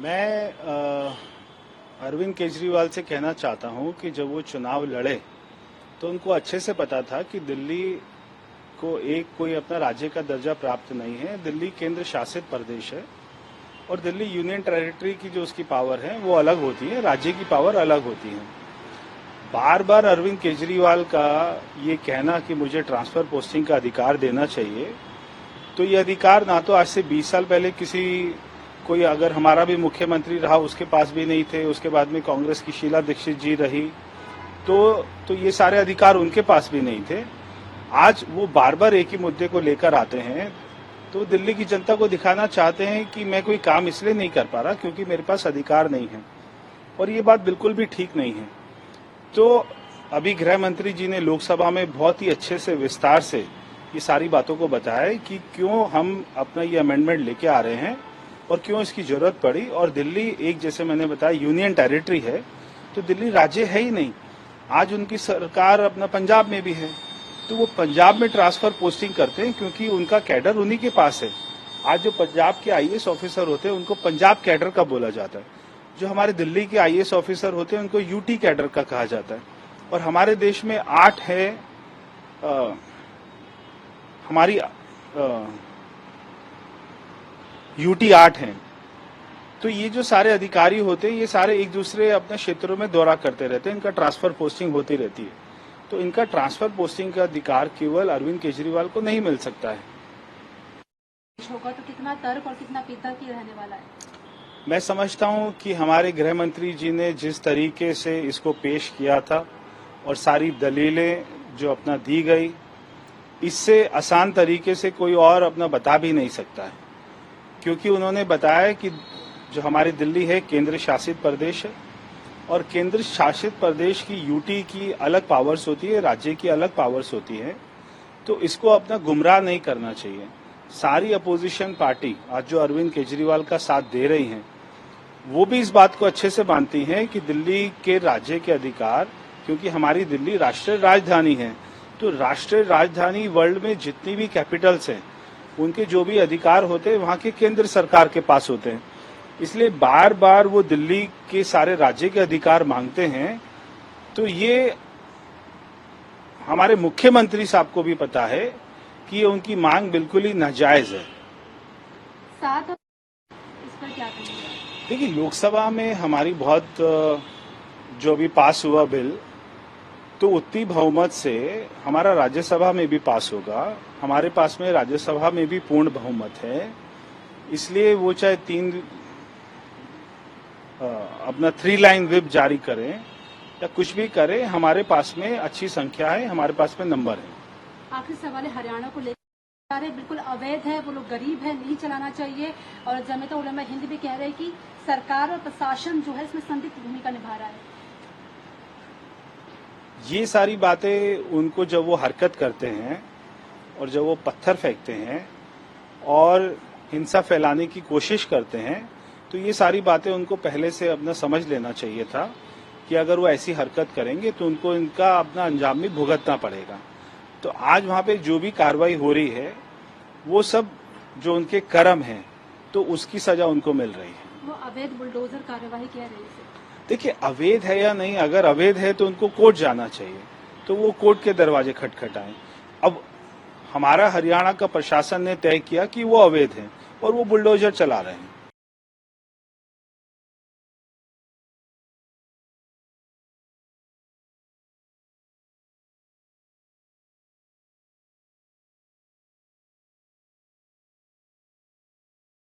मैं अरविंद केजरीवाल से कहना चाहता हूं कि जब वो चुनाव लड़े तो उनको अच्छे से पता था कि दिल्ली को कोई अपना राज्य का दर्जा प्राप्त नहीं है। दिल्ली केंद्र शासित प्रदेश है और दिल्ली यूनियन टेरिटरी की जो उसकी पावर है वो अलग होती है, राज्य की पावर अलग होती है। बार बार अरविंद केजरीवाल का ये कहना कि मुझे ट्रांसफर पोस्टिंग का अधिकार देना चाहिए, तो ये अधिकार ना तो आज से 20 साल पहले कोई अगर हमारा भी मुख्यमंत्री रहा उसके पास भी नहीं थे, उसके बाद में कांग्रेस की शीला दीक्षित जी रही तो ये सारे अधिकार उनके पास भी नहीं थे। आज वो बार बार एक ही मुद्दे को लेकर आते हैं, तो दिल्ली की जनता को दिखाना चाहते हैं कि मैं कोई काम इसलिए नहीं कर पा रहा क्योंकि मेरे पास अधिकार नहीं है, और ये बात बिल्कुल भी ठीक नहीं है। तो अभी गृह मंत्री जी ने लोकसभा में बहुत ही अच्छे से विस्तार से ये सारी बातों को बताया कि क्यों हम अपना ये अमेंडमेंट लेके आ रहे हैं और क्यों इसकी जरूरत पड़ी। और दिल्ली एक, जैसे मैंने बताया, यूनियन टेरिटरी है, तो दिल्ली राज्य है ही नहीं। आज उनकी सरकार अपना पंजाब में भी है, तो वो पंजाब में ट्रांसफर पोस्टिंग करते हैं क्योंकि उनका कैडर उन्हीं के पास है। आज जो पंजाब के आईएएस ऑफिसर होते हैं उनको पंजाब कैडर का बोला जाता है, जो हमारे दिल्ली के आईएएस ऑफिसर होते हैं उनको यूटी कैडर का कहा जाता है। और हमारे देश में 8 है, हमारी यूटी 8 हैं। तो ये जो सारे अधिकारी होते हैं ये सारे एक दूसरे अपने क्षेत्रों में दौरा करते रहते हैं, इनका ट्रांसफर पोस्टिंग होती रहती है। तो इनका ट्रांसफर पोस्टिंग का अधिकार केवल अरविंद केजरीवाल को नहीं मिल सकता है। होगा तो कितना तर्क और कितना वितर्क ये रहने वाला है? मैं समझता हूं कि हमारे गृह मंत्री जी ने जिस तरीके से इसको पेश किया था और सारी दलीलें जो अपना दी गई, इससे आसान तरीके से कोई और अपना बता भी नहीं सकता है, क्योंकि उन्होंने बताया कि जो हमारी दिल्ली है केंद्र शासित प्रदेश है और केंद्र शासित प्रदेश की यूटी की अलग पावर्स होती है, राज्य की अलग पावर्स होती है। तो इसको अपना गुमराह नहीं करना चाहिए। सारी अपोजिशन पार्टी आज जो अरविंद केजरीवाल का साथ दे रही हैं, वो भी इस बात को अच्छे से मानती हैं कि दिल्ली के राज्य के अधिकार, क्योंकि हमारी दिल्ली राष्ट्रीय राजधानी है, तो राष्ट्रीय राजधानी वर्ल्ड में जितनी भी कैपिटल्स हैं उनके जो भी अधिकार होते हैं वहां के केंद्र सरकार के पास होते हैं। इसलिए बार बार वो दिल्ली के सारे राज्य के अधिकार मांगते हैं। तो ये हमारे मुख्यमंत्री साहब को भी पता है कि ये उनकी मांग बिल्कुल ही नाजायज है। साथ इस पर क्या कहेंगे? देखिए, लोकसभा में हमारी बहुत जो अभी पास हुआ बिल, तो उतनी बहुमत से हमारा राज्यसभा में भी पास होगा। हमारे पास में राज्यसभा में भी पूर्ण बहुमत है, इसलिए वो चाहे अपना 3 लाइन व्हिप जारी करें या कुछ भी करें, हमारे पास में अच्छी संख्या है, हमारे पास में नंबर है। आखिरी सवाल है, हरियाणा को लेकर बिल्कुल अवैध है, वो लोग गरीब है, नहीं चलाना चाहिए, और जमीयत उलमा हिंद भी कह रहे हैं कि सरकार और प्रशासन जो है इसमें संदिग्ध भूमिका निभा रहा है। ये सारी बातें उनको जब वो हरकत करते हैं और जब वो पत्थर फेंकते हैं और हिंसा फैलाने की कोशिश करते हैं, तो ये सारी बातें उनको पहले से अपना समझ लेना चाहिए था कि अगर वो ऐसी हरकत करेंगे तो उनको इनका अपना अंजाम भी भुगतना पड़ेगा। तो आज वहां पे जो भी कार्रवाई हो रही है वो सब जो उनके कर्म हैं, तो उसकी सजा उनको मिल रही है। वो अवैध बुलडोजर कार्यवाही कह रहे हैं। देखिए, अवैध है या नहीं, अगर अवैध है तो उनको कोर्ट जाना चाहिए, तो वो कोर्ट के दरवाजे खटखटाएं। अब हमारा हरियाणा का प्रशासन ने तय किया कि वो अवैध है और वो बुलडोजर चला रहे हैं।